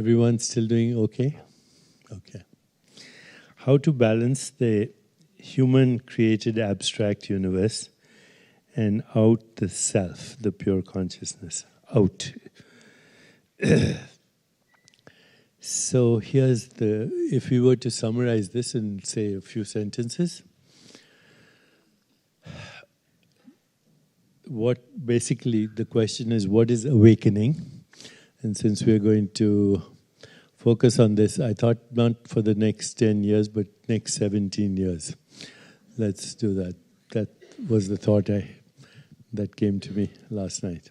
Everyone's still doing okay? Okay. How to balance the human-created abstract universe and out the self, the pure consciousness. Out. So here's if we were to summarize this in, say, a few sentences, basically the question is, what is awakening? And since we're going to focus on this, I thought not for the next 10 years, but next 17 years. Let's do that. That was the thought that came to me last night.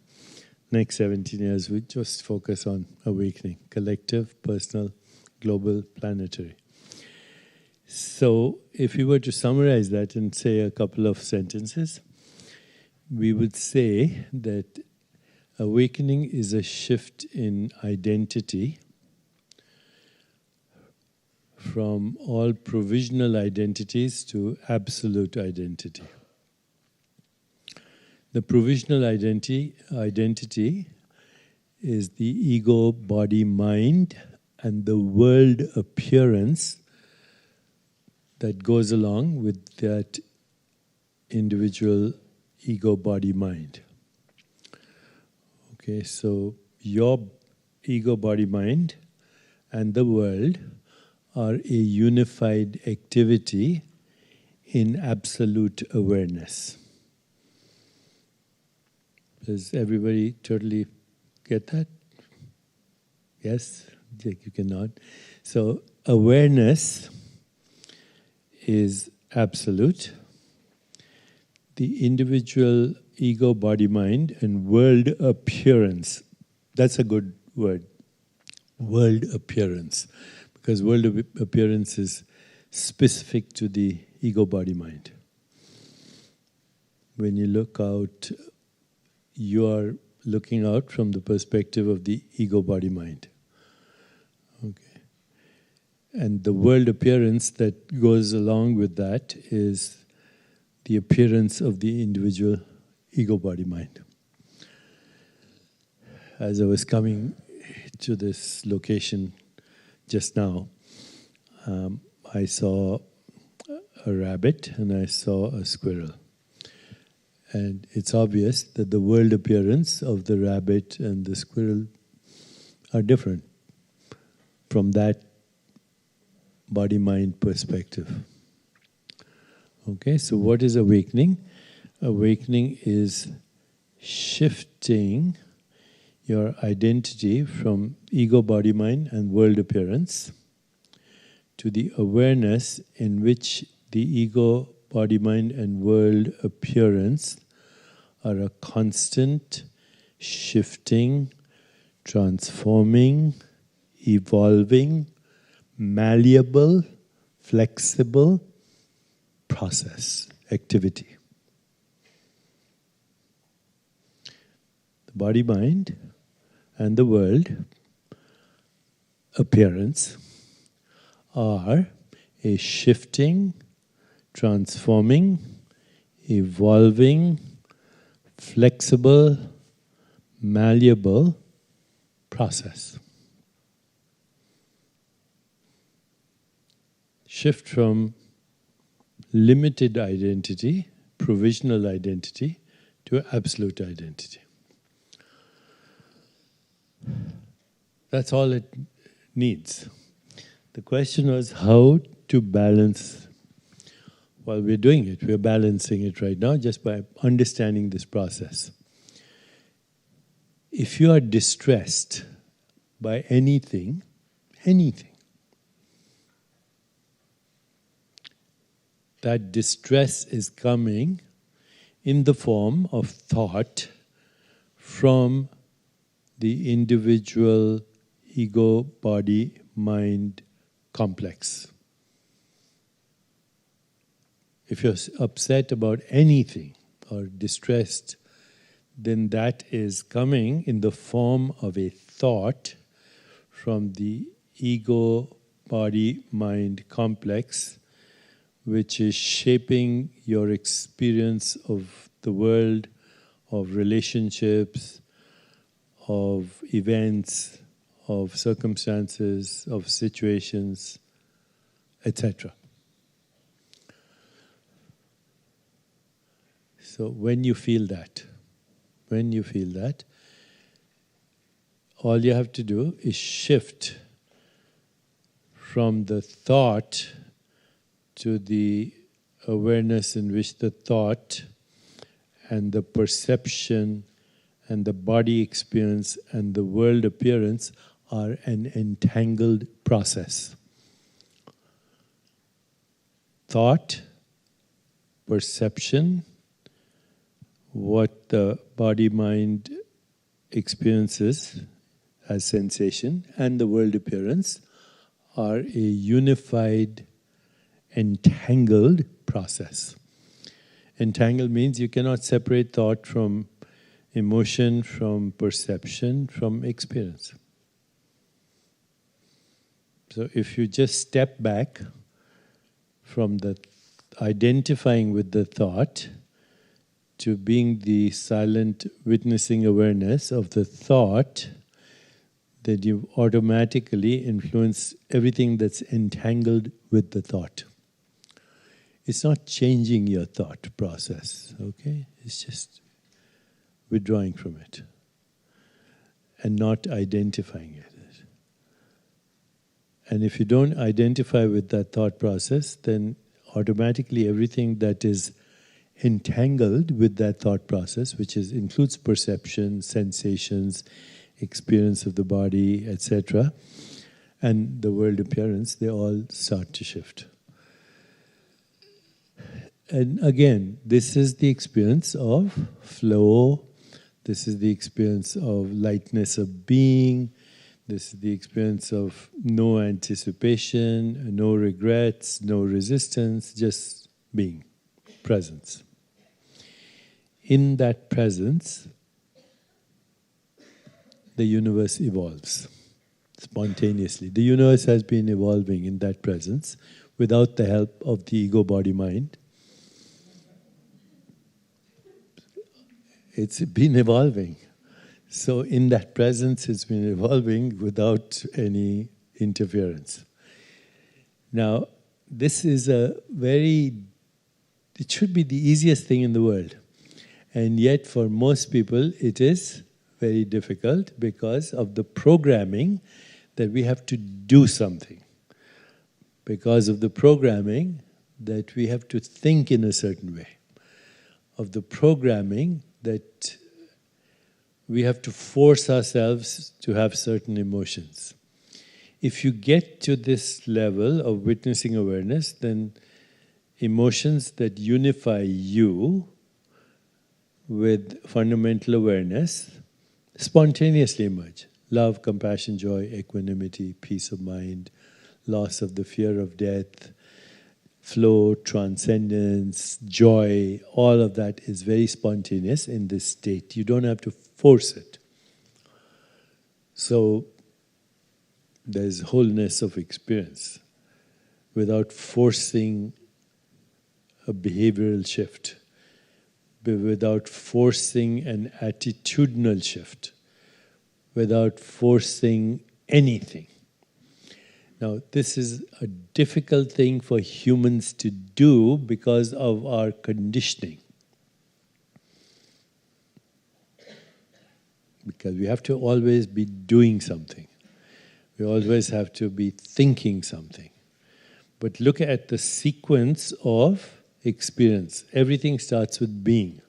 Next 17 years, we just focus on awakening, collective, personal, global, planetary. So if we were to summarize that in, say, a couple of sentences, we would say that awakening is a shift in identity from all provisional identities to absolute identity. The provisional identity is the ego, body, mind, and the world appearance that goes along with that individual ego, body, mind. Okay, so your ego, body, mind, and the world are a unified activity in absolute awareness. Does everybody totally get that? Yes? You cannot. So awareness is absolute. The individual ego, body, mind, and world appearance. That's a good word. World appearance. Because world appearance is specific to the ego, body, mind. When you look out, you are looking out from the perspective of the ego, body, mind. Okay. And the world appearance that goes along with that is the appearance of the individual ego, body, mind. As I was coming to this location just now, I saw a rabbit and I saw a squirrel. And it's obvious that the world appearance of the rabbit and the squirrel are different from that body-mind perspective. Okay, so what is awakening? Awakening is shifting your identity from ego, body, mind, and world appearance to the awareness in which the ego, body, mind, and world appearance are a constant, shifting, transforming, evolving, malleable, flexible process, activity. The body, mind, and the world appearance are a shifting, transforming, evolving, flexible, malleable process. Shift from limited identity, provisional identity, to absolute identity. That's all it needs. The question was how to balance. While we're doing it, we're balancing it right now just by understanding this process. If you are distressed by anything, that distress is coming in the form of thought from the individual ego, body, mind complex. If you're upset about anything or distressed, then that is coming in the form of a thought from the ego, body, mind complex, which is shaping your experience of the world, of relationships, of events, of circumstances, of situations, etc. So when you feel that, all you have to do is shift from the thought to the awareness in which the thought and the perception and the body experience and the world appearance are an entangled process. Thought, perception, what the body-mind experiences as sensation, and the world appearance are a unified, entangled process. Entangled means you cannot separate thought from emotion, from perception, from experience. So if you just step back from the identifying with the thought to being the silent witnessing awareness of the thought, that you automatically influence everything that's entangled with the thought. It's not changing your thought process, okay? It's just withdrawing from it and not identifying it. And if you don't identify with that thought process, then automatically everything that is entangled with that thought process, which includes perception, sensations, experience of the body, etc., and the world appearance, they all start to shift. And again, this is the experience of flow, this is the experience of lightness of being, this is the experience of no anticipation, no regrets, no resistance, just being, presence. In that presence, the universe evolves spontaneously. The universe has been evolving in that presence without the help of the ego, body, mind. It's been evolving. So in that presence, it's been evolving without any interference. Now, this is it should be the easiest thing in the world. And yet, for most people, it is very difficult because of the programming that we have to do something. Because of the programming that we have to think in a certain way. Of the programming that we have to force ourselves to have certain emotions. If you get to this level of witnessing awareness, then emotions that unify you with fundamental awareness spontaneously emerge. Love, compassion, joy, equanimity, peace of mind, loss of the fear of death, flow, transcendence, joy, all of that is very spontaneous in this state. You don't have to force it. So there's wholeness of experience without forcing a behavioral shift, without forcing an attitudinal shift, without forcing anything. Now, this is a difficult thing for humans to do because of our conditioning. Because we have to always be doing something. We always have to be thinking something. But look at the sequence of experience. Everything starts with being.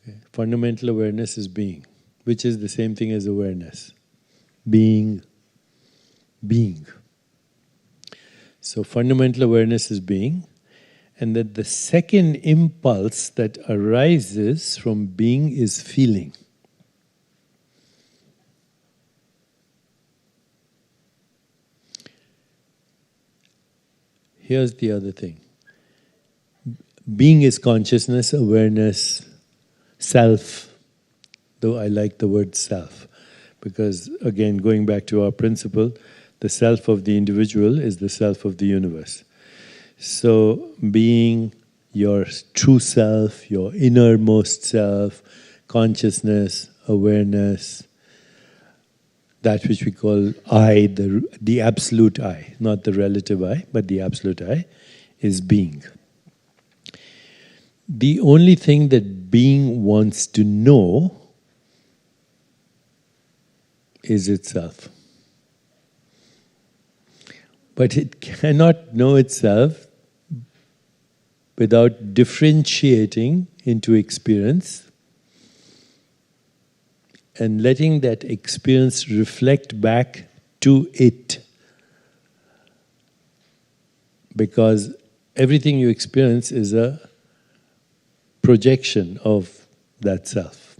Okay. Fundamental awareness is being, which is the same thing as awareness. Being. So fundamental awareness is being, and that the second impulse that arises from being is feeling. Here's the other thing. Being is consciousness, awareness, self, though I like the word self, because again, going back to our principle, the self of the individual is the self of the universe. So being, your true self, your innermost self, consciousness, awareness, that which we call I, the absolute I, not the relative I, but the absolute I, is being. The only thing that being wants to know is itself. But it cannot know itself without differentiating into experience and letting that experience reflect back to it. Because everything you experience is a projection of that self.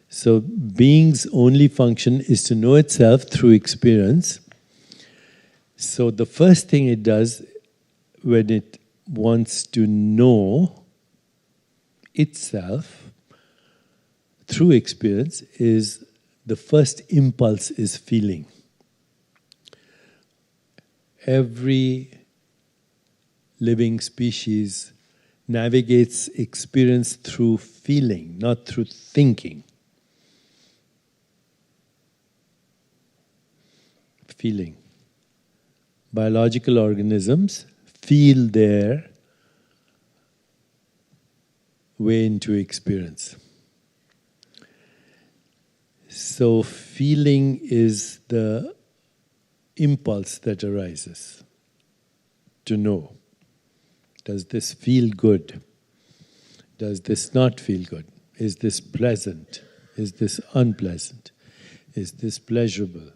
So being's only function is to know itself through experience. So the first thing it does when it wants to know itself through experience is the first impulse is feeling. Every living species navigates experience through feeling, not through thinking. Feeling. Biological organisms feel their way into experience. So feeling is the impulse that arises to know. Does this feel good? Does this not feel good? Is this pleasant? Is this unpleasant? Is this pleasurable?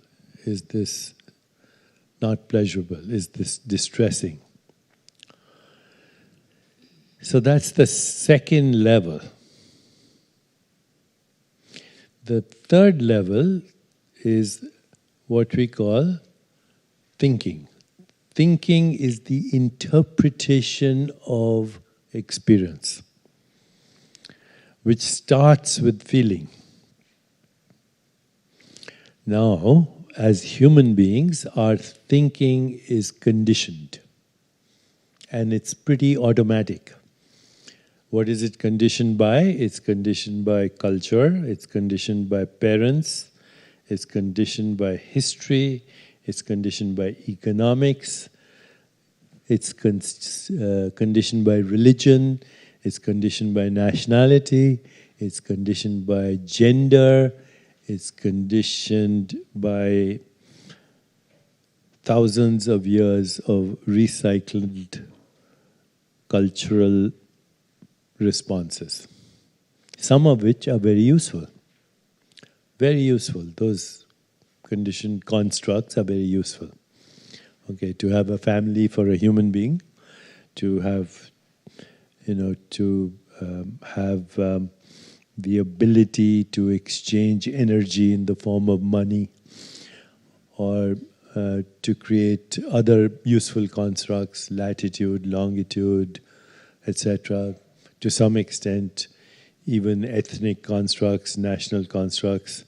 Is this not pleasurable? Is this distressing? So that's the second level. The third level is what we call thinking. Thinking is the interpretation of experience, which starts with feeling. Now, as human beings, our thinking is conditioned, and it's pretty automatic. What is it conditioned by? It's conditioned by culture, it's conditioned by parents, it's conditioned by history, it's conditioned by economics, it's conditioned by religion, it's conditioned by nationality, it's conditioned by gender, it's conditioned by thousands of years of recycled cultural responses, some of which are very useful. Very useful. Those conditioned constructs are very useful. Okay, to have a family for a human being, to have, have the ability to exchange energy in the form of money, or to create other useful constructs, latitude, longitude, etc. To some extent, even ethnic constructs, national constructs.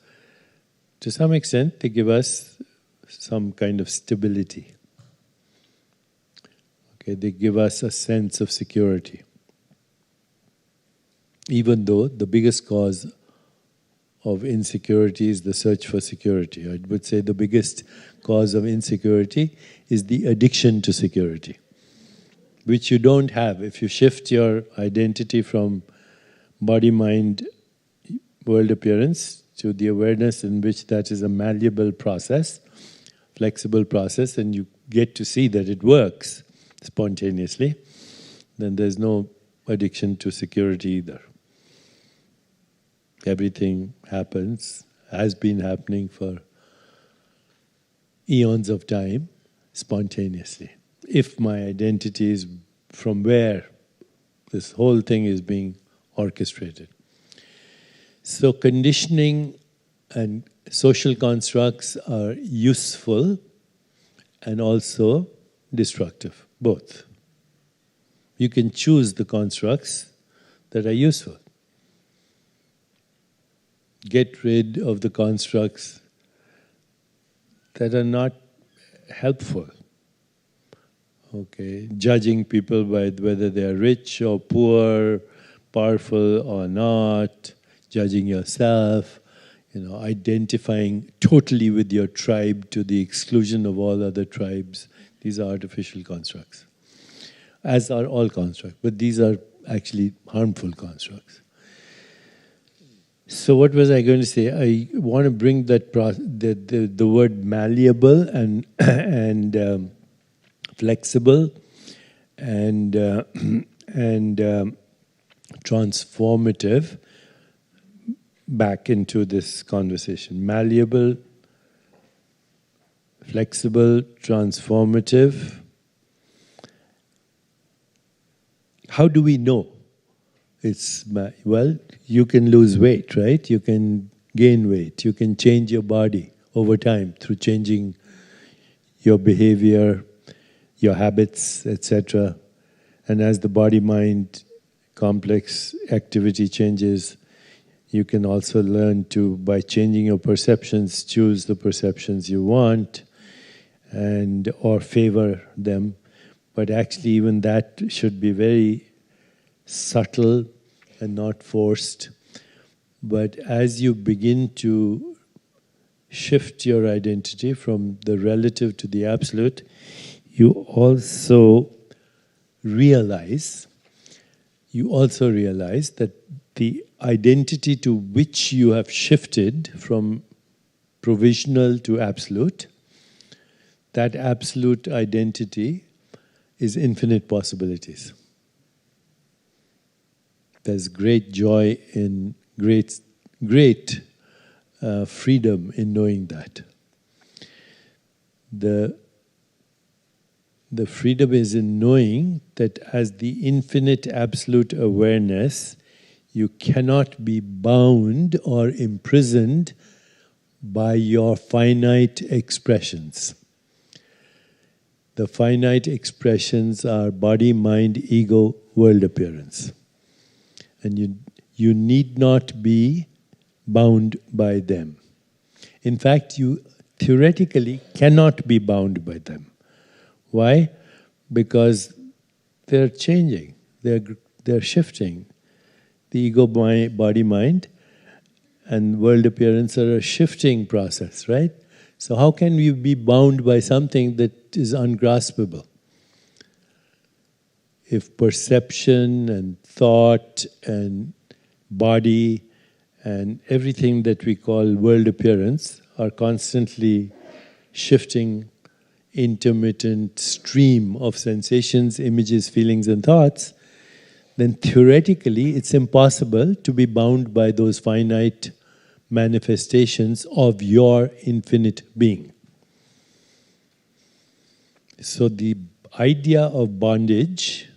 To some extent, they give us some kind of stability. Okay, they give us a sense of security. Even though the biggest cause of insecurity is the search for security. I would say the biggest cause of insecurity is the addiction to security, which you don't have. If you shift your identity from body, mind, world appearance to the awareness in which that is a malleable process, flexible process, and you get to see that it works spontaneously, then there's no addiction to security either. Everything happens, has been happening for eons of time, spontaneously. If my identity is from where this whole thing is being orchestrated. So conditioning and social constructs are useful and also destructive, both. You can choose the constructs that are useful. Get rid of the constructs that are not helpful. Okay, judging people by whether they are rich or poor, powerful or not, judging yourself, identifying totally with your tribe to the exclusion of all other tribes. These are artificial constructs, as are all constructs, but these are actually harmful constructs. So what was I going to say? I want to bring that the word malleable and flexible and transformative back into this conversation. Malleable, flexible, transformative. How do we know? You can lose weight, right? You can gain weight. You can change your body over time through changing your behavior, your habits, etc. And as the body-mind complex activity changes, you can also learn to, by changing your perceptions, choose the perceptions you want or favor them. But actually even that should be very subtle and not forced. But as you begin to shift your identity from the relative to the absolute, you also realize that the identity to which you have shifted from provisional to absolute, that absolute identity is infinite possibilities. There's great joy in great freedom in knowing that. The freedom is in knowing that as the infinite absolute awareness, you cannot be bound or imprisoned by your finite expressions. The finite expressions are body, mind, ego, world appearance. And you need not be bound by them. In fact, you theoretically cannot be bound by them. Why? Because they're changing, they're shifting. The ego, body, mind, and world appearance are a shifting process, right? So how can you be bound by something that is ungraspable? If perception and thought and body and everything that we call world appearance are constantly shifting, intermittent stream of sensations, images, feelings and thoughts, then theoretically it's impossible to be bound by those finite manifestations of your infinite being. So the idea of bondage,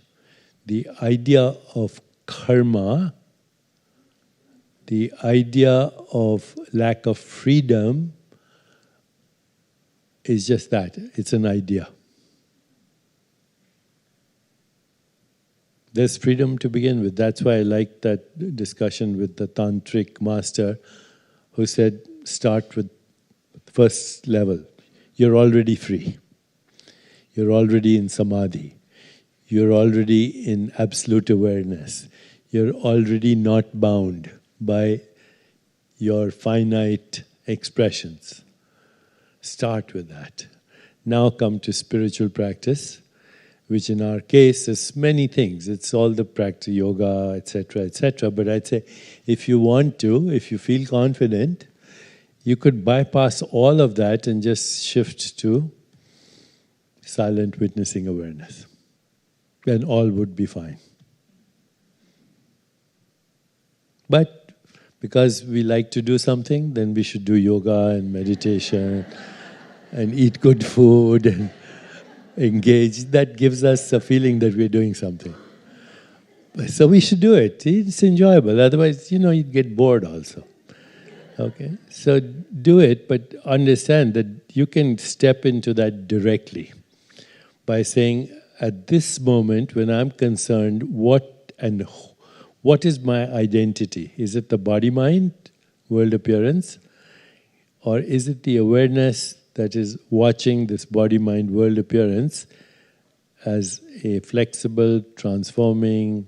the idea of karma, the idea of lack of freedom is just that. It's an idea. There's freedom to begin with. That's why I like that discussion with the tantric master who said, start with the first level. You're already free. You're already in samadhi. You're already in absolute awareness. You're already not bound by your finite expressions. Start with that. Now come to spiritual practice, which in our case is many things. It's all the practice, yoga, etc., etc. But I'd say, if you want to, if you feel confident, you could bypass all of that and just shift to silent witnessing awareness. Then all would be fine. But because we like to do something, then we should do yoga and meditation and eat good food and engage. That gives us a feeling that we're doing something. So we should do it. It's enjoyable. Otherwise, you'd get bored also. Okay? So do it, but understand that you can step into that directly by saying, at this moment when I'm concerned, what is my identity? Is it the body-mind, world appearance? Or is it the awareness that is watching this body-mind, world appearance as a flexible, transforming,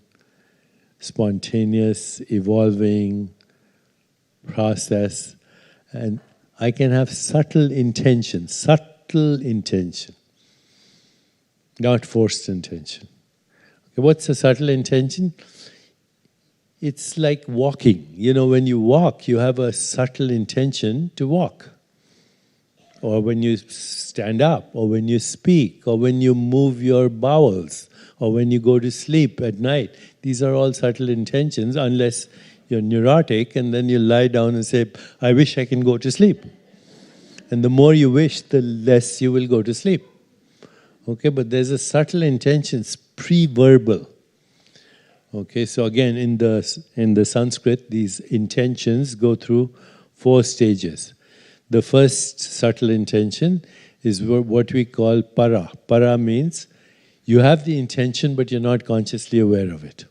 spontaneous, evolving process And I can have subtle intention, not forced intention. Okay, what's a subtle intention? It's like walking. You know, when you walk, you have a subtle intention to walk. Or when you stand up, or when you speak, or when you move your bowels, or when you go to sleep at night. These are all subtle intentions, unless you're neurotic, and then you lie down and say, I wish I can go to sleep. And the more you wish, the less you will go to sleep. Okay, but there's a subtle intention, it's pre-verbal. Okay, so again, in the Sanskrit, these intentions go through 4 stages. The first subtle intention is what we call para. Para means you have the intention, but you're not consciously aware of it.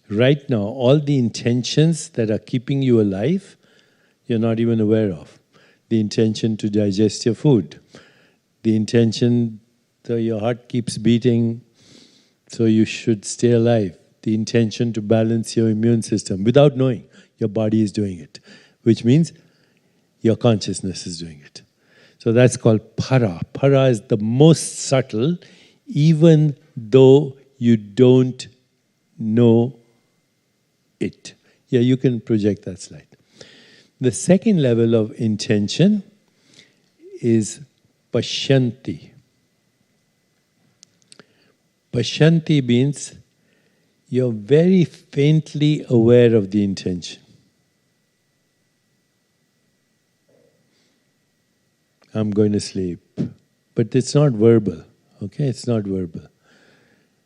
Right now, all the intentions that are keeping you alive, you're not even aware of. The intention to digest your food. The intention that your heart keeps beating, so you should stay alive. The intention to balance your immune system without knowing your body is doing it, which means your consciousness is doing it. So that's called para. Para is the most subtle, even though you don't know it. Yeah, you can project that slide. The second level of intention is pashyanti. Pashyanti means you're very faintly aware of the intention. I'm going to sleep. But it's not verbal, okay? It's not verbal.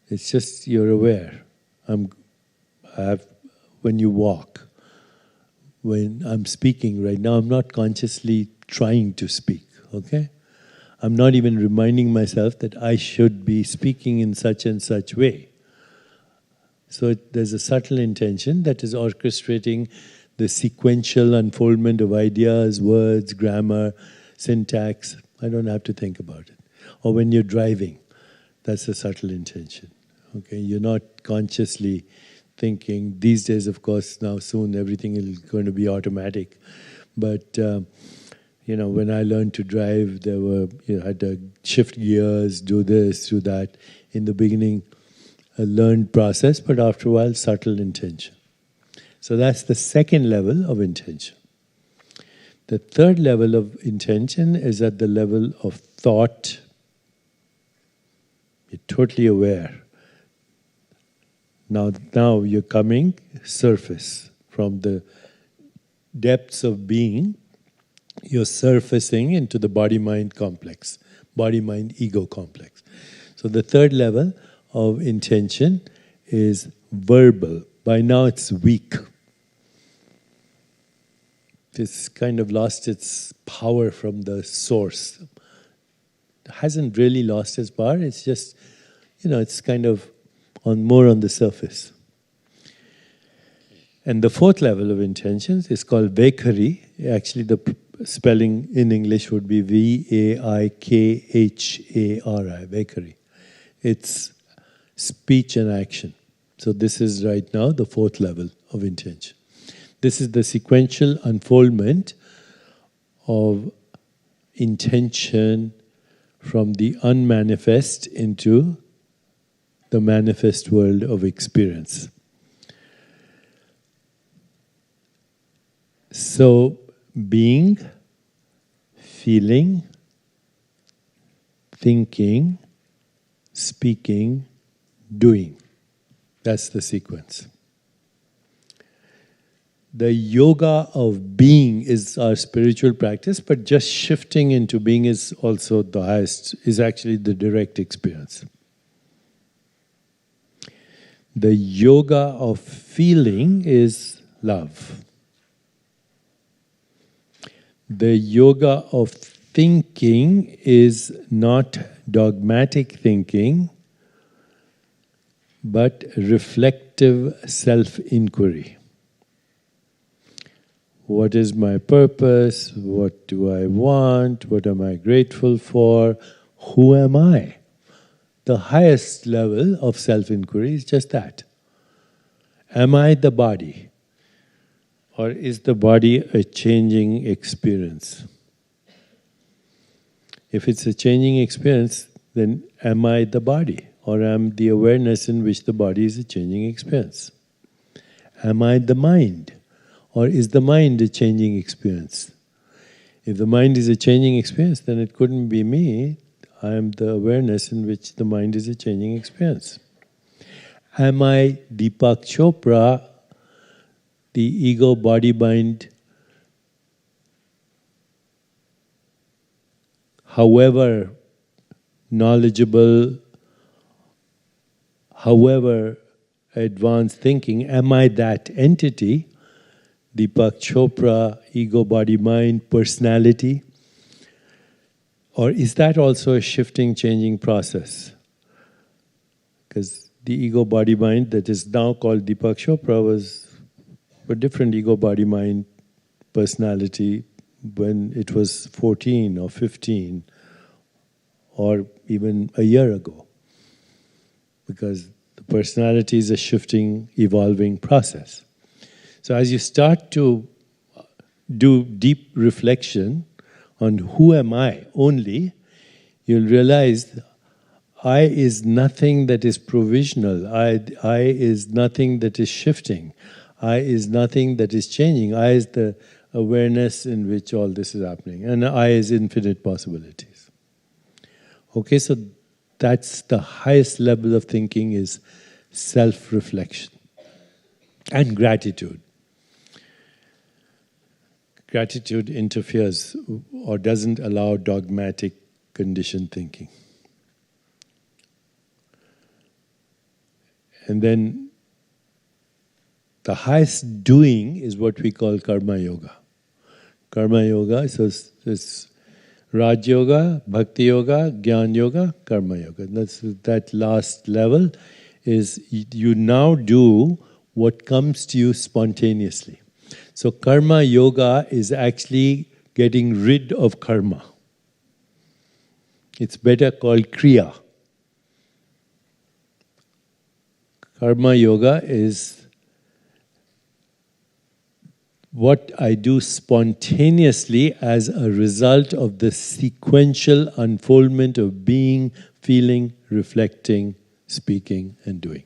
It's just you're aware. When you walk, when I'm speaking right now, I'm not consciously trying to speak, okay? I'm not even reminding myself that I should be speaking in such and such way. So there's a subtle intention that is orchestrating the sequential unfoldment of ideas, words, grammar, syntax. I don't have to think about it. Or when you're driving, that's a subtle intention. Okay, you're not consciously thinking. These days, of course, now soon everything is going to be automatic. But when I learned to drive, I had to shift gears, do this, do that. In the beginning, a learned process, but after a while, subtle intention. So that's the second level of intention. The third level of intention is at the level of thought. You're totally aware. Now you're coming surface. From the depths of being, you're surfacing into the body-mind complex, body-mind-ego complex. So the third level of intention is verbal. By now it's weak. It's kind of lost its power from the source. It hasn't really lost its power, it's just, it's kind of more on the surface. And the fourth level of intentions is called vaikhari. Actually, the spelling in English would be V-A-I-K-H-A-R-I, vaikhari. It's speech and action. So this is right now the fourth level of intention. This is the sequential unfoldment of intention from the unmanifest into the manifest world of experience. So, being, feeling, thinking, speaking, doing. That's the sequence. The yoga of being is our spiritual practice, but just shifting into being is also the highest, is actually the direct experience. The yoga of feeling is love. The yoga of thinking is not dogmatic thinking, but reflective self-inquiry. What is my purpose? What do I want? What am I grateful for? Who am I? The highest level of self-inquiry is just that. Am I the body? Or is the body a changing experience? If it's a changing experience, then am I the body? Or am the awareness in which the body is a changing experience? Am I the mind? Or is the mind a changing experience? If the mind is a changing experience, then it couldn't be me. I am the awareness in which the mind is a changing experience. Am I Deepak Chopra, the ego body mind, however knowledgeable, however advanced thinking, am I that entity, Deepak Chopra, ego body mind, personality? Or is that also a shifting, changing process? Because the ego body mind that is now called Deepak Chopra was a different ego body mind personality when it was 14 or 15 or even a year ago. Because the personality is a shifting, evolving process. So as you start to do deep reflection on who am I only, you'll realize I is nothing that is provisional. I is nothing that is shifting. I is nothing that is changing. I is the awareness in which all this is happening. And I is infinite possibilities. Okay, so that's the highest level of thinking, is self-reflection and gratitude. Gratitude interferes or doesn't allow dogmatic conditioned thinking. And then the highest doing is what we call karma yoga. Karma yoga, so it's Raj Yoga, Bhakti Yoga, Jnana Yoga, Karma Yoga. That last level is you now do what comes to you spontaneously. So Karma Yoga is actually getting rid of karma. It's better called Kriya. Karma Yoga is what I do spontaneously as a result of the sequential unfoldment of being, feeling, reflecting, speaking, and doing.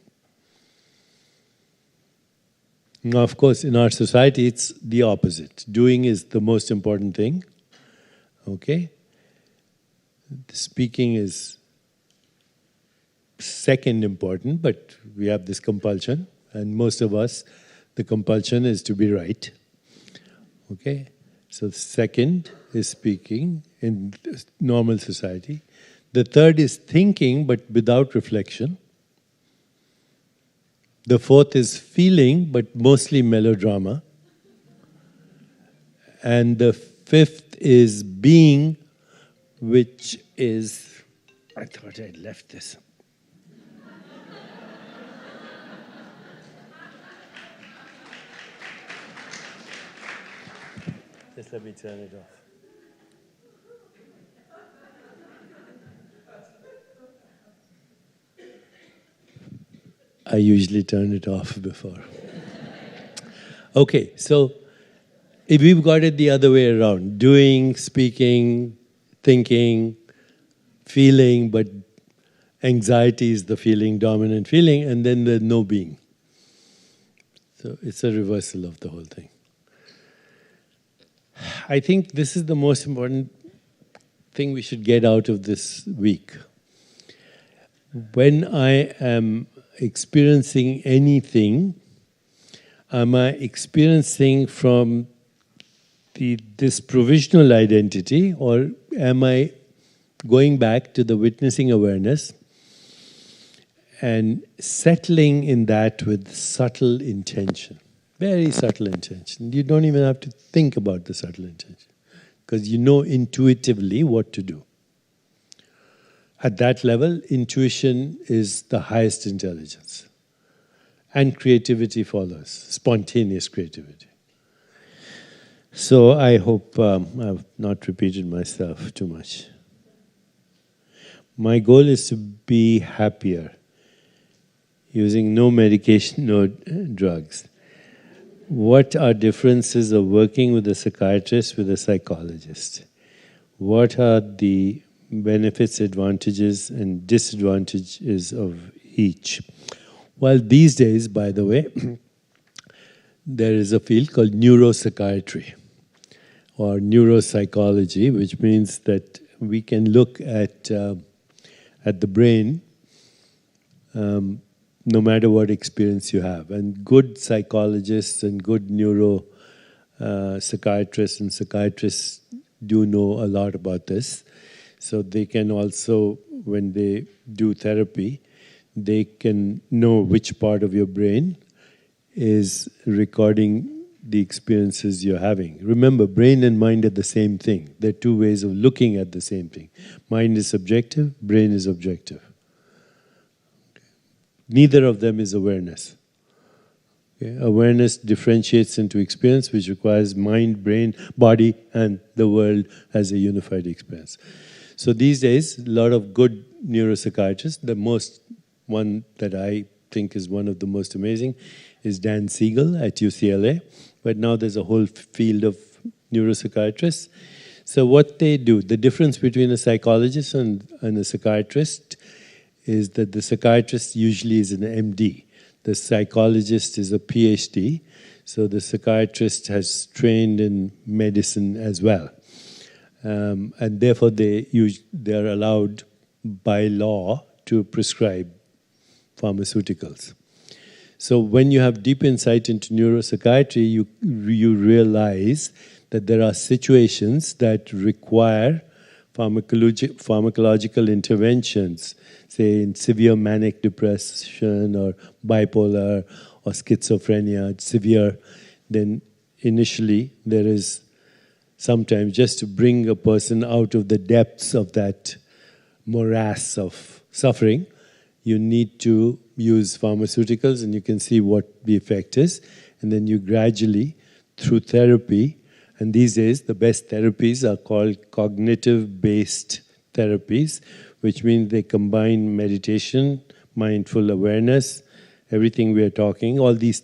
Now, of course, in our society, it's the opposite. Doing is the most important thing. Okay? The speaking is second important, but we have this compulsion, and most of us, the compulsion is to be right. Okay? So second is speaking in normal society. The third is thinking, but without reflection. The fourth is feeling, but mostly melodrama. And the fifth is being, which is... I thought I'd left this. Just let me turn it off. I usually turn it off before. Okay, so if we've got it the other way around, doing, speaking, thinking, feeling, but anxiety is the feeling, dominant feeling, and then the no being. So it's a reversal of the whole thing. I think this is the most important thing we should get out of this week. When I am experiencing anything, am I experiencing from this provisional identity, or am I going back to the witnessing awareness and settling in that with subtle intention? Very subtle intention. You don't even have to think about the subtle intention, because you know intuitively what to do. At that level, intuition is the highest intelligence. And creativity follows, spontaneous creativity. So I hope I've not repeated myself too much. My goal is to be happier using no medication, no drugs. What are differences of working with a psychiatrist, with a psychologist? What are the benefits, advantages, and disadvantages of each? Well, these days, by the way, there is a field called neuropsychiatry or neuropsychology, which means that we can look at the brain no matter what experience you have. And good psychologists and good psychiatrists and psychiatrists do know a lot about this. So they can also, when they do therapy, they can know which part of your brain is recording the experiences you're having. Remember, brain and mind are the same thing. They're two ways of looking at the same thing. Mind is subjective, brain is objective. Neither of them is awareness. Okay? Awareness differentiates into experience, which requires mind, brain, body, and the world as a unified experience. So these days, a lot of good neuropsychiatrists, the most one that I think is one of the most amazing is Dan Siegel at UCLA. But now there's a whole field of neuropsychiatrists. So what they do, the difference between a psychologist and a psychiatrist is that the psychiatrist usually is an MD. The psychologist is a PhD. So the psychiatrist has trained in medicine as well. And therefore they are allowed by law to prescribe pharmaceuticals. So when you have deep insight into neuropsychiatry, you realize that there are situations that require pharmacological interventions, say in severe manic depression or bipolar or schizophrenia, severe, then initially there is sometimes just to bring a person out of the depths of that morass of suffering, you need to use pharmaceuticals, and you can see what the effect is. And then you gradually, through therapy, and these days the best therapies are called cognitive-based therapies, which means they combine meditation, mindful awareness, everything we are talking, all these,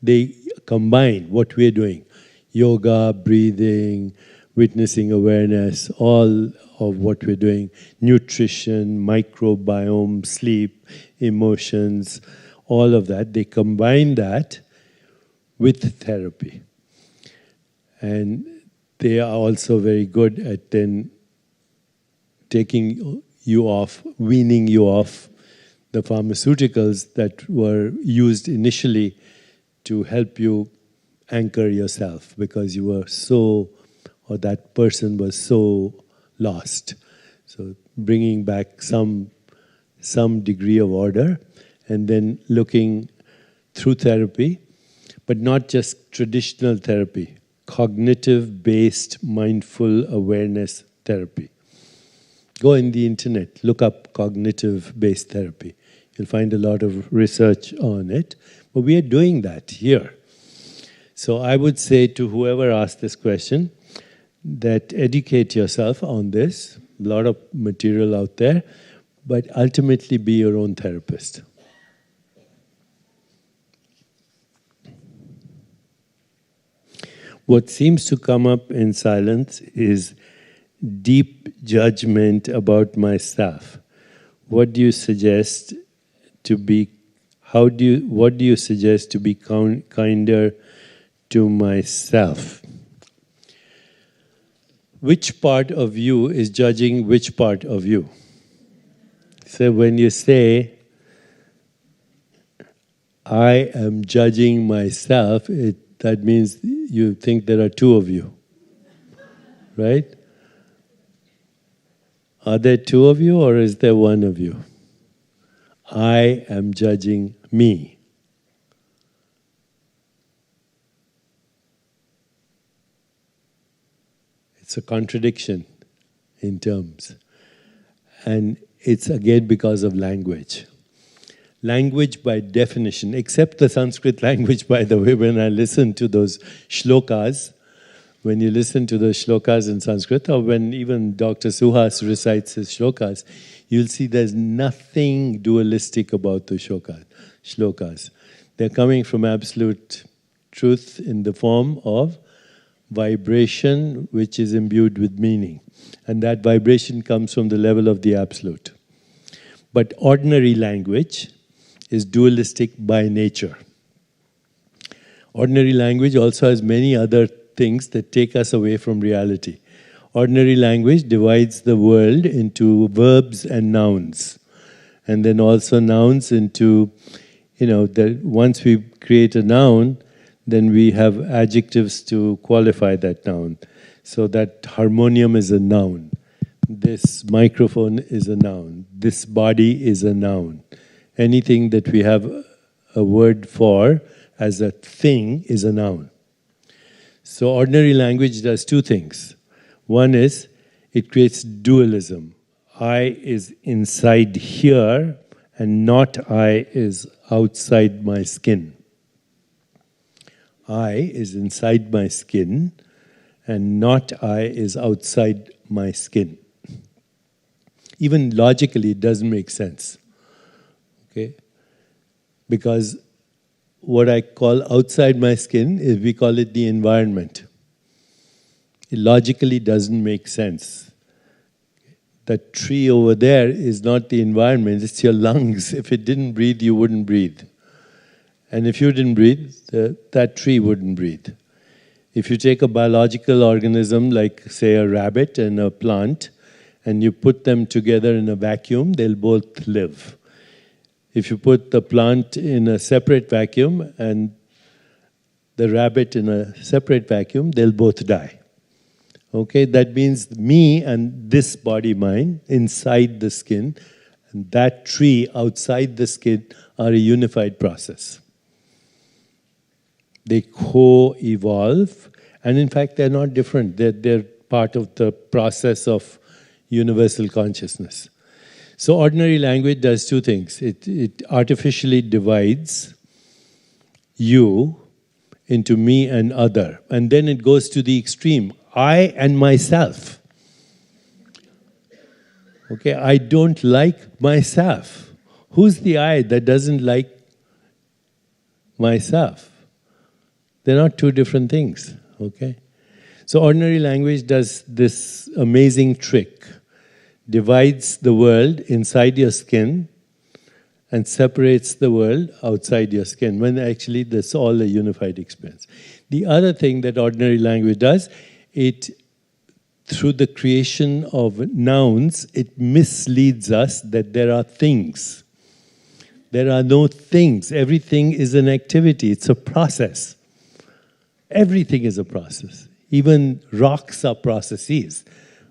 they combine what we are doing. Yoga, breathing, witnessing awareness, all of what we're doing, nutrition, microbiome, sleep, emotions, all of that, they combine that with therapy. And they are also very good at then taking you off, weaning you off the pharmaceuticals that were used initially to help you anchor yourself because you were so, or that person was so lost. So bringing back some degree of order and then looking through therapy, but not just traditional therapy, cognitive-based mindful awareness therapy. Go in the internet, look up cognitive-based therapy. You'll find a lot of research on it, but we are doing that here. So I would say to whoever asked this question that educate yourself on this, a lot of material out there, but ultimately be your own therapist. What seems to come up in silence is deep judgment about myself. What do you suggest to be, what do you suggest to be kinder to myself? Which part of you is judging which part of you? So when you say, I am judging myself, that means you think there are two of you, right? Are there two of you or is there one of you? I am judging me. It's a contradiction in terms. And it's again because of language. Language by definition, except the Sanskrit language, by the way, when I listen to those shlokas, when you listen to the shlokas in Sanskrit, or when even Dr. Suhas recites his shlokas, you'll see there's nothing dualistic about the shlokas. They're coming from absolute truth in the form of vibration which is imbued with meaning. And that vibration comes from the level of the absolute. But ordinary language is dualistic by nature. Ordinary language also has many other things that take us away from reality. Ordinary language divides the world into verbs and nouns. And then also nouns into, once we create a noun, then we have adjectives to qualify that noun. So that harmonium is a noun. This microphone is a noun. This body is a noun. Anything that we have a word for as a thing is a noun. So ordinary language does two things. One is it creates dualism. I is inside here and not I is outside my skin. I is inside my skin and not I is outside my skin. Even logically, it doesn't make sense. Okay? Because what I call outside my skin is, we call it the environment. It logically doesn't make sense. That tree over there is not the environment, it's your lungs. If it didn't breathe, you wouldn't breathe. And if you didn't breathe, that tree wouldn't breathe. If you take a biological organism like, say, a rabbit and a plant, and you put them together in a vacuum, they'll both live. If you put the plant in a separate vacuum and the rabbit in a separate vacuum, they'll both die. Okay, that means me and this body mind inside the skin and that tree outside the skin are a unified process. They co-evolve, and in fact they're not different. They're part of the process of universal consciousness. So ordinary language does two things. It artificially divides you into me and other. And then it goes to the extreme. I and myself. Okay, I don't like myself. Who's the I that doesn't like myself? They're not two different things. Okay? So ordinary language does this amazing trick. Divides the world inside your skin and separates the world outside your skin, when actually that's all a unified experience. The other thing that ordinary language does, it, through the creation of nouns, it misleads us that there are things. There are no things. Everything is an activity. It's a process. Everything is a process. Even rocks are processes.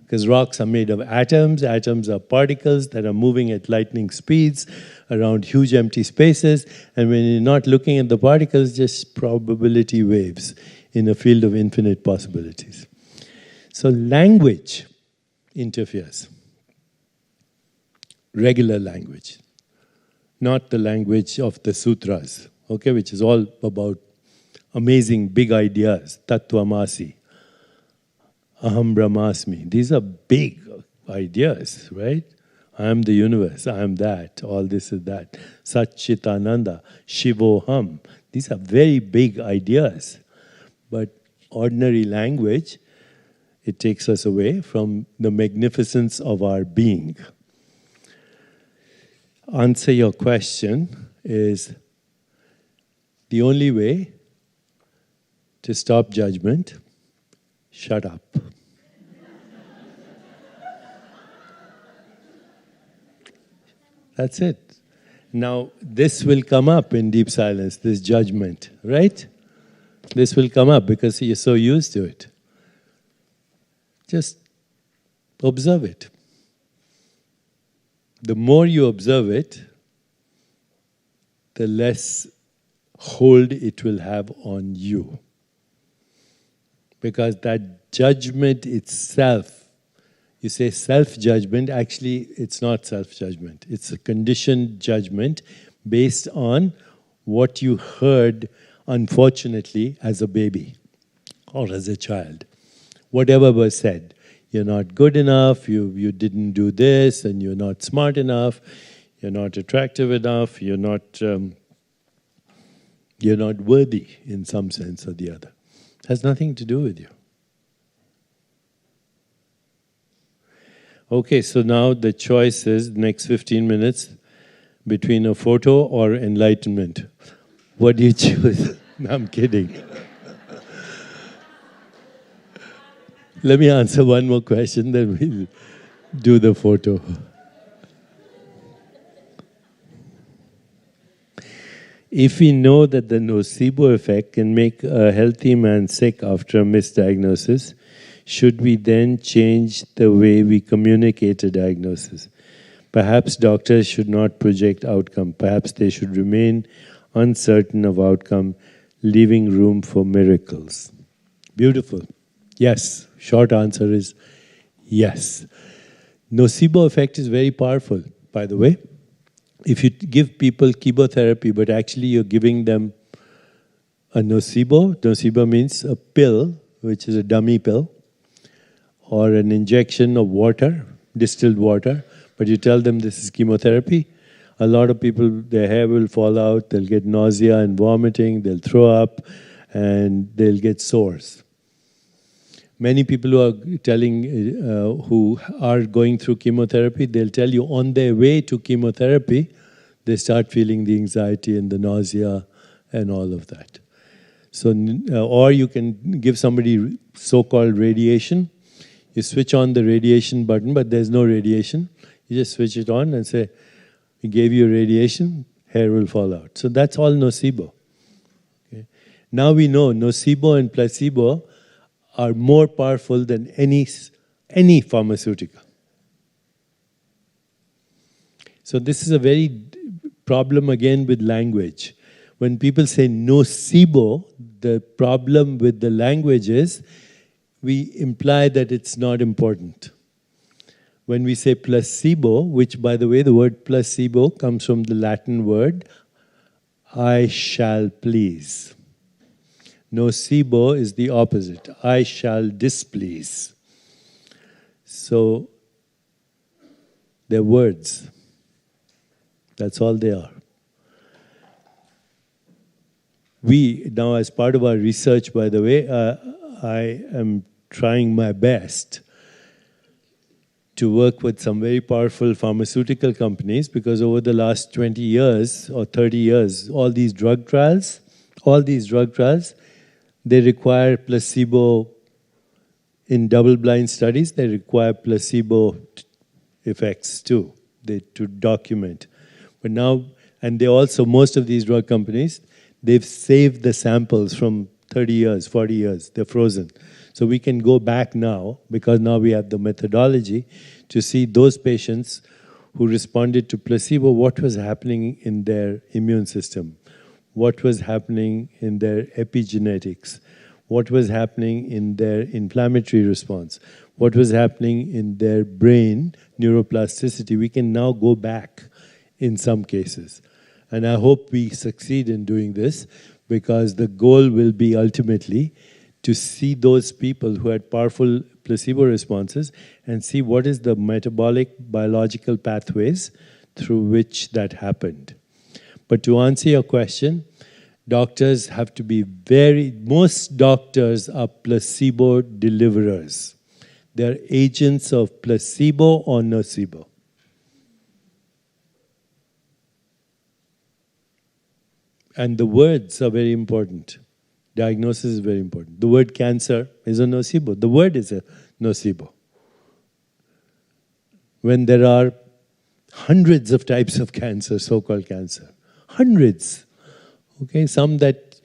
Because rocks are made of atoms. Atoms are particles that are moving at lightning speeds around huge empty spaces. And when you're not looking at the particles, just probability waves in a field of infinite possibilities. So language interferes. Regular language. Not the language of the sutras, okay, which is all about amazing big ideas, tattvamasi. Aham Brahmasmi. These are big ideas, right? I am the universe, I am that, all this is that. Sat Chit Ananda, Shivoham. These are very big ideas. But ordinary language, it takes us away from the magnificence of our being. Answer your question is the only way to stop judgment. Shut up. That's it. Now, this will come up in deep silence, this judgment, right? This will come up because you're so used to it. Just observe it. The more you observe it, the less hold it will have on you. Because that judgment itself, you say self-judgment, actually it's not self-judgment. It's a conditioned judgment based on what you heard, unfortunately, as a baby or as a child. whatever was said. You're not good enough, you didn't do this, and you're not smart enough, you're not attractive enough, you're not worthy in some sense or the other. It has nothing to do with you. Okay, so now the choice is, next 15 minutes, between a photo or enlightenment. What do you choose? No, I'm kidding. Let me answer one more question, then we'll do the photo. If we know that the nocebo effect can make a healthy man sick after a misdiagnosis, should we then change the way we communicate a diagnosis? Perhaps doctors should not project outcome. Perhaps they should remain uncertain of outcome, leaving room for miracles. Beautiful. Yes. Short answer is yes. Nocebo effect is very powerful, by the way. If you give people chemotherapy, but actually you're giving them a nocebo means a pill, which is a dummy pill, or an injection of water, distilled water, but you tell them this is chemotherapy, a lot of people, their hair will fall out, they'll get nausea and vomiting, they'll throw up, and they'll get sores. Many people who are who are going through chemotherapy, they'll tell you on their way to chemotherapy, they start feeling the anxiety and the nausea and all of that. So, or you can give somebody so-called radiation. You switch on the radiation button, but there's no radiation. You just switch it on and say, we gave you radiation, hair will fall out. So that's all nocebo. Okay. Now we know nocebo and placebo are more powerful than any pharmaceutical. So this is a very problem again with language. When people say nocebo, the problem with the language is we imply that it's not important. When we say placebo, which by the way, the word placebo comes from the Latin word, I shall please. Nocebo is the opposite. I shall displease. So, they're words. That's all they are. We, now as part of our research, by the way, I am trying my best to work with some very powerful pharmaceutical companies, because over the last 20 years or 30 years, all these drug trials, they require placebo in double-blind studies. They require placebo effects too, to document. But now, and they also, most of these drug companies, they've saved the samples from 30 years, 40 years. They're frozen. So we can go back now, because now we have the methodology to see those patients who responded to placebo, what was happening in their immune system, what was happening in their epigenetics, what was happening in their inflammatory response, what was happening in their brain neuroplasticity. We can now go back in some cases. And I hope we succeed in doing this, because the goal will be ultimately to see those people who had powerful placebo responses and see what is the metabolic biological pathways through which that happened. But to answer your question, doctors have to be most doctors are placebo deliverers. They're agents of placebo or nocebo. And the words are very important. Diagnosis is very important. The word cancer is a nocebo. The word is a nocebo. When there are hundreds of types of cancer, so-called cancer, hundreds, okay, some that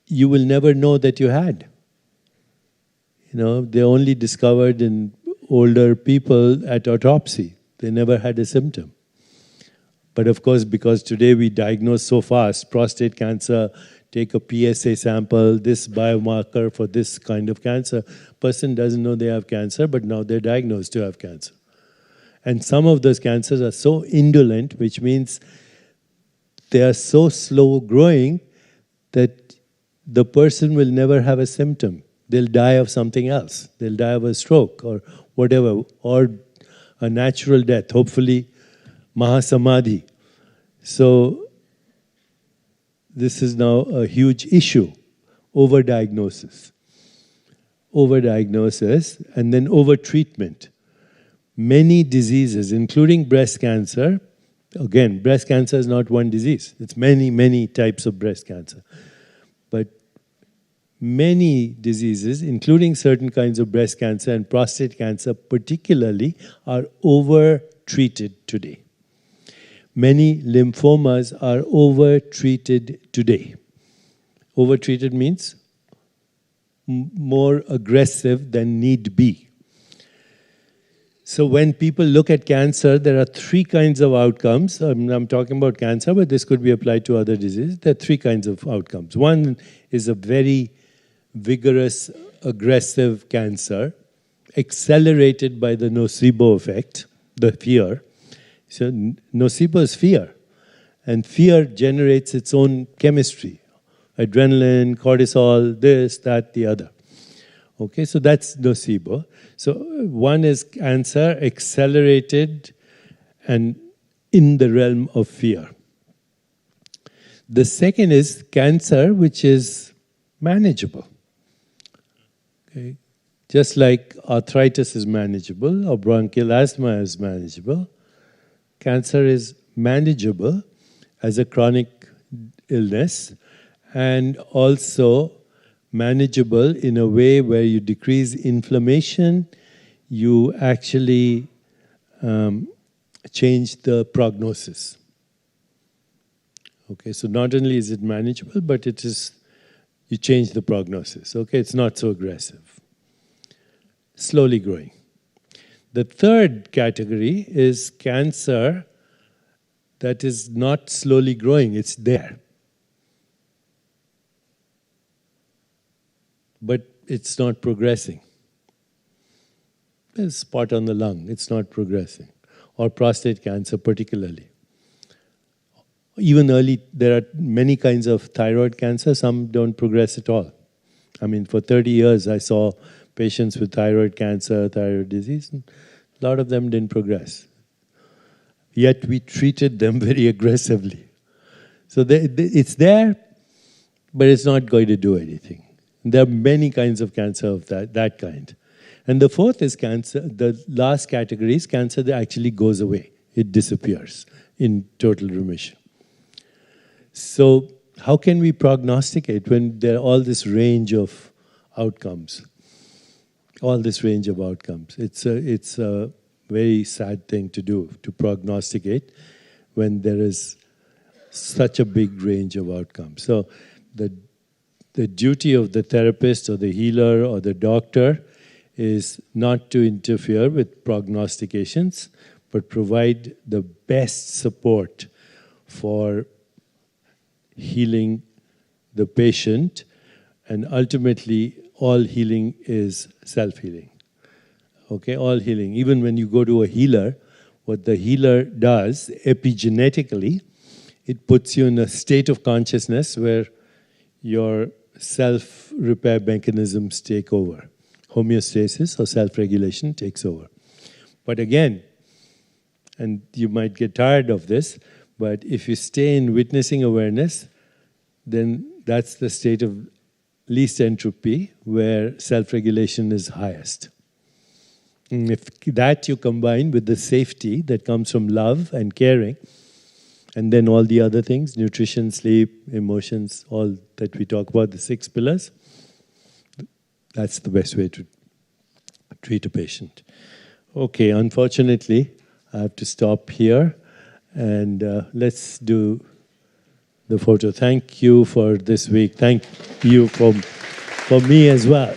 you will never know that you had. You know, they're only discovered in older people at autopsy. They never had a symptom. But of course, because today we diagnose so fast, prostate cancer, take a PSA sample, this biomarker for this kind of cancer, person doesn't know they have cancer, but now they're diagnosed to have cancer. And some of those cancers are so indolent, which means they are so slow growing that the person will never have a symptom. they'll die of something else. They'll die of a stroke or whatever, or a natural death, hopefully Mahasamadhi. So this is now a huge issue, overdiagnosis. Overdiagnosis and then overtreatment. Many diseases, including breast cancer, again, breast cancer is not one disease. It's many, many types of breast cancer. But many diseases, including certain kinds of breast cancer and prostate cancer particularly, are over-treated today. Many lymphomas are over-treated today. Over-treated means more aggressive than need be. So when people look at cancer, there are three kinds of outcomes. I'm talking about cancer, but this could be applied to other diseases. There are three kinds of outcomes. One is a very vigorous, aggressive cancer, accelerated by the nocebo effect, the fear. So nocebo is fear. And fear generates its own chemistry. Adrenaline, cortisol, this, that, the other. Okay, so that's nocebo. So one is cancer accelerated and in the realm of fear. The second is cancer which is manageable. Okay? Just like arthritis is manageable or bronchial asthma is manageable, cancer is manageable as a chronic illness and also manageable in a way where you decrease inflammation, you actually change the prognosis. Okay, so not only is it manageable, but it is, you change the prognosis. Okay, it's not so aggressive. Slowly growing. The third category is cancer that is not slowly growing, it's there. But it's not progressing. There's a spot on the lung, it's not progressing. Or prostate cancer particularly. Even early, there are many kinds of thyroid cancer, some don't progress at all. I mean, for 30 years I saw patients with thyroid cancer, thyroid disease, and a lot of them didn't progress. Yet we treated them very aggressively. So it's there, but it's not going to do anything. There are many kinds of cancer of that kind. And the fourth is cancer, the last category is cancer that actually goes away. It disappears in total remission. So how can we prognosticate when there are all this range of outcomes? All this range of outcomes. It's a very sad thing to do, to prognosticate when there is such a big range of outcomes. So the duty of the therapist or the healer or the doctor is not to interfere with prognostications, but provide the best support for healing the patient. And ultimately, all healing is self-healing. Okay, all healing. Even when you go to a healer, what the healer does epigenetically, it puts you in a state of consciousness where your self-repair mechanisms take over. Homeostasis or self-regulation takes over. But again, and you might get tired of this, but if you stay in witnessing awareness, then that's the state of least entropy where self-regulation is highest. And if that you combine with the safety that comes from love and caring, and then all the other things, nutrition, sleep, emotions, all that we talk about, the 6 pillars, that's the best way to treat a patient. Okay, unfortunately, I have to stop here, and let's do the photo. Thank you for this week. Thank you for me as well.